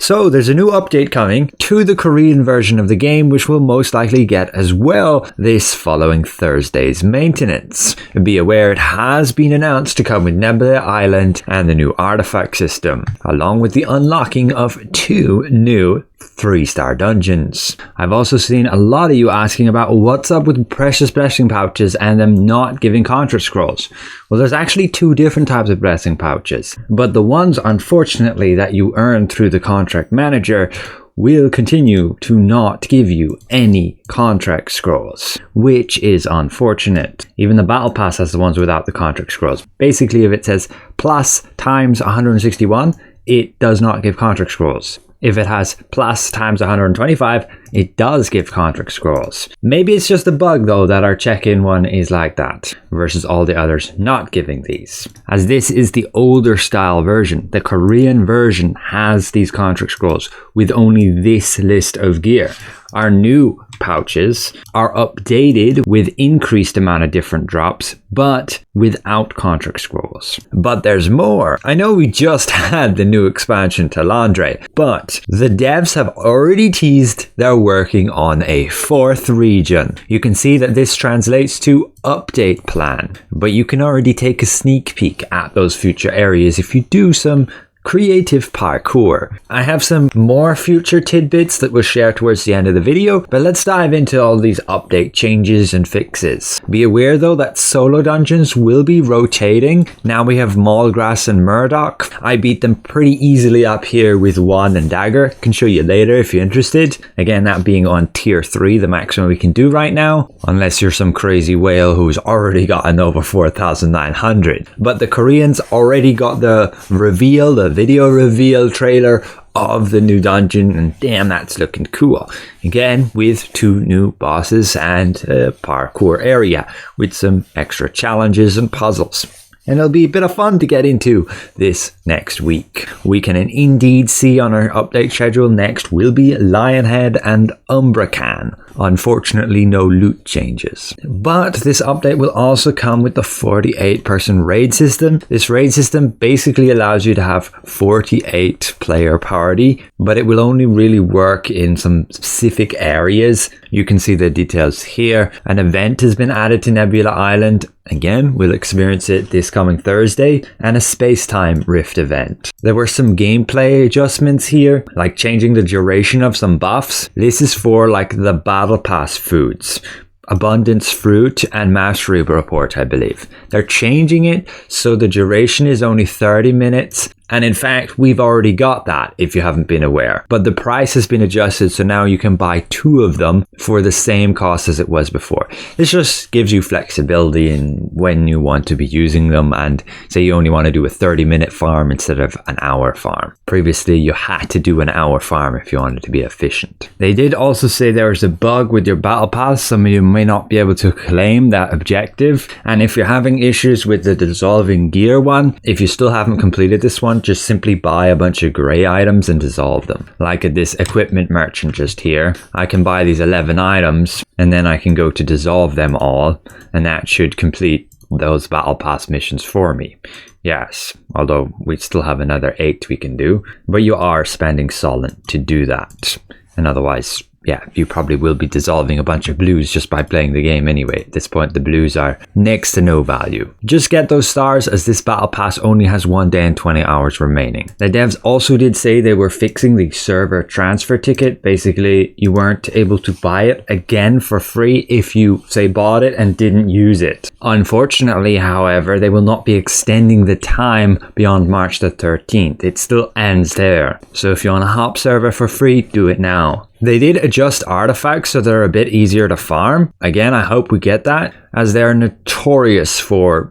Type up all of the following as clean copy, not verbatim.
So there's a new update coming to the Korean version of the game, which we'll most likely get as well this following Thursday's maintenance. Be aware it has been announced to come with Nebula Island and the new artifact system, along with the unlocking of 2 new 3-star dungeons. I've also seen a lot of you asking about what's up with precious blessing pouches and them not giving contract scrolls. Well, there's actually 2 different types of blessing pouches, but the ones unfortunately that you earn through the contract manager will continue to not give you any contract scrolls, which is unfortunate. Even the battle pass has the ones without the contract scrolls. Basically, if it says plus times 161, it does not give contract scrolls. If it has plus times 125, it does give contract scrolls. Maybe it's just a bug though that our check-in one is like that, versus all the others not giving these. As this is the older style version, the Korean version has these contract scrolls with only this list of gear. Our new pouches are updated with increased amount of different drops, but without contract scrolls. But there's more. I know we just had the new expansion to Landre, but the devs have already teased they're working on a 4th region. You can see that this translates to update plan, but you can already take a sneak peek at those future areas if you do some creative parkour. I have some more future tidbits that we'll share towards the end of the video, but let's dive into all these update changes and fixes. Be aware though that solo dungeons will be rotating. Now we have Mallgrass and Murdoch. I beat them pretty easily up here with Wand and Dagger. Can show you later if you're interested. Again, that being on tier 3, the maximum we can do right now, unless you're some crazy whale who's already gotten over 4,900. But the Koreans already got the reveal, the video reveal trailer of the new dungeon, and damn, that's looking cool. Again, with 2 new bosses and a parkour area with some extra challenges and puzzles. And it'll be a bit of fun to get into this next week. We can indeed see on our update schedule next will be Lionhead and Umbracan. Unfortunately, no loot changes. But this update will also come with the 48-person raid system. This raid system basically allows you to have 48 player party, but it will only really work in some specific areas. You can see the details here. An event has been added to Nebula Island. Again, we'll experience it this coming Thursday, and a space-time rift event. There were some gameplay adjustments here, like changing the duration of some buffs. This is for like the battle pass foods. Abundance fruit and mastery report, I believe. They're changing it so the duration is only 30 minutes. And in fact, we've already got that if you haven't been aware. But the price has been adjusted, so now you can buy 2 of them for the same cost as it was before. This just gives you flexibility in when you want to be using them, and say you only want to do a 30-minute farm instead of an hour farm. Previously, you had to do an hour farm if you wanted to be efficient. They did also say there was a bug with your battle pass. Some of you may not be able to claim that objective. And if you're having issues with the dissolving gear one, if you still haven't completed this one, just simply buy a bunch of grey items and dissolve them. Like at this equipment merchant just here, I can buy these 11 items and then I can go to dissolve them all, and that should complete those battle pass missions for me. Yes, although we still have another 8 we can do, but you are spending solid to do that. And otherwise, yeah, you probably will be dissolving a bunch of blues just by playing the game anyway. At this point, the blues are next to no value. Just get those stars, as this battle pass only has 1 day and 20 hours remaining. The devs also did say they were fixing the server transfer ticket. Basically, you weren't able to buy it again for free if you, say, bought it and didn't use it. Unfortunately, however, they will not be extending the time beyond March the 13th. It still ends there. So if you want to hop server for free, do it now. They did adjust artifacts so they're a bit easier to farm. Again, I hope we get that, as they're notorious for,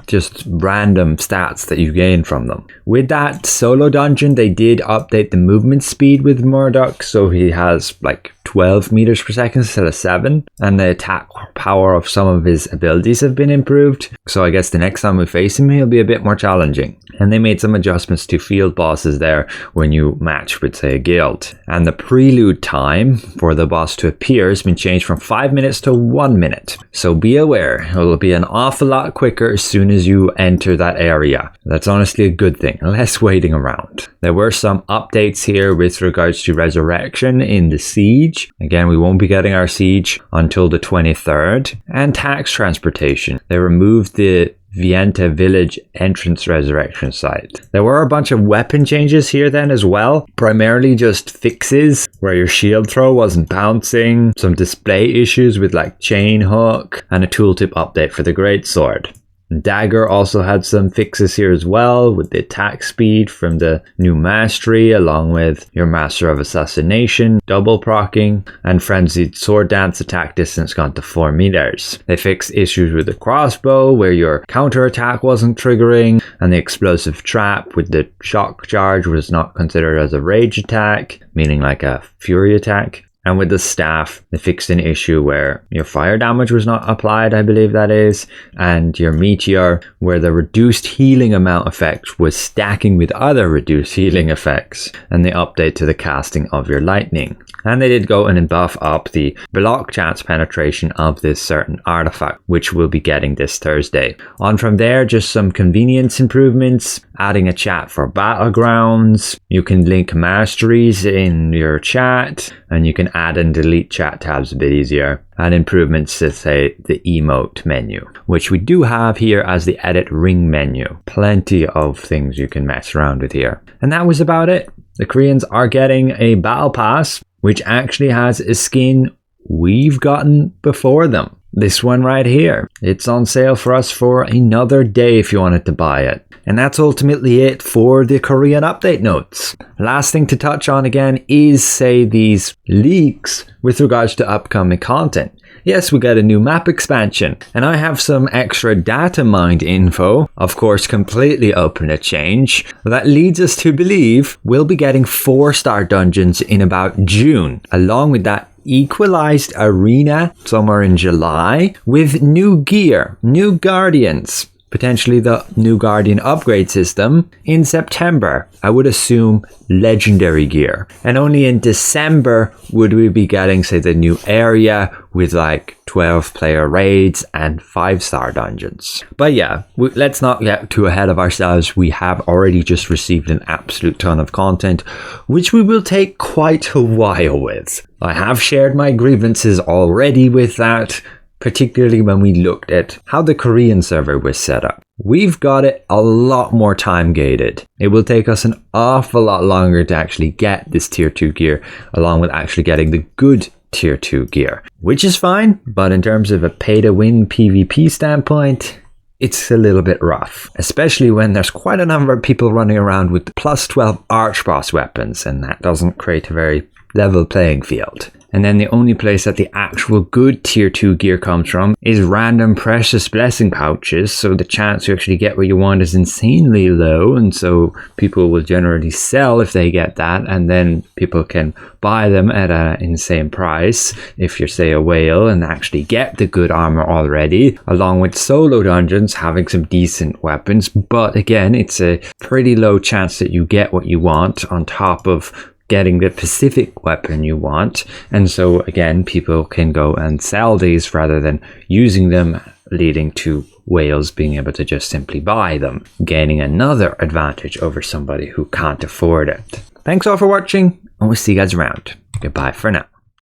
just random stats that you gain from them. With that solo dungeon, they did update the movement speed with Murdoch, so he has like 12 meters per second instead of 7, and the attack power of some of his abilities have been improved. So I guess the next time we face him, he'll be a bit more challenging. And they made some adjustments to field bosses there when you match with, say, a guild. And the prelude time for the boss to appear has been changed from 5 minutes to 1 minute. So be aware, it will be an awful lot quicker as soon as you enter that area. That's honestly a good thing, less waiting around. There were some updates here with regards to resurrection in the siege. Again, we won't be getting our siege until the 23rd. And tax transportation. They removed the Vienta village entrance resurrection site. There were a bunch of weapon changes here then as well, primarily just fixes where your shield throw wasn't bouncing, some display issues with like chain hook, and a tooltip update for the greatsword. Dagger also had some fixes here as well, with the attack speed from the new mastery, along with your master of assassination double procking, and frenzied sword dance attack distance gone to 4 meters. They fixed issues with the crossbow where your counter attack wasn't triggering, and the explosive trap with the shock charge was not considered as a rage attack, meaning like a fury attack. And with the staff, they fixed an issue where your fire damage was not applied, I believe that is, and your meteor, where the reduced healing amount effect was stacking with other reduced healing effects, and the update to the casting of your lightning. And they did go and buff up the block chance penetration of this certain artifact, which we'll be getting this Thursday. On from there, just some convenience improvements, adding a chat for battlegrounds. You can link masteries in your chat, and you can add and delete chat tabs a bit easier. And improvements to, say, the emote menu, which we do have here as the edit ring menu. Plenty of things you can mess around with here. And that was about it. The Koreans are getting a battle pass, which actually has a skin we've gotten before them. This one right here. It's on sale for us for another day if you wanted to buy it. And that's ultimately it for the Korean update notes. Last thing to touch on again is, say, these leaks with regards to upcoming content. Yes, we got a new map expansion, and I have some extra data mined info, of course completely open to change, that leads us to believe we'll be getting 4-star dungeons in about June. Along with that, equalized arena somewhere in July with new gear, new guardians, potentially the new guardian upgrade system in September. I would assume legendary gear. And only in December would we be getting, say, the new area with like 12-player raids and 5-star dungeons. But yeah, let's not get too ahead of ourselves. We have already just received an absolute ton of content, which we will take quite a while with. I have shared my grievances already with that, particularly when we looked at how the Korean server was set up. We've got it a lot more time gated. It will take us an awful lot longer to actually get this tier 2 gear, along with actually getting the good tier 2 gear, which is fine, but in terms of a pay to win PvP standpoint, it's a little bit rough, especially when there's quite a number of people running around with plus 12 arch boss weapons, and that doesn't create a very level playing field. And then the only place that the actual good tier 2 gear comes from is random precious blessing pouches, so the chance to actually get what you want is insanely low, and so people will generally sell if they get that, and then people can buy them at an insane price if you're, say, a whale and actually get the good armor already, along with solo dungeons having some decent weapons. But again, it's a pretty low chance that you get what you want on top of getting the specific weapon you want. And so again, people can go and sell these rather than using them, leading to whales being able to just simply buy them, gaining another advantage over somebody who can't afford it. Thanks all for watching, and we'll see you guys around. Goodbye for now.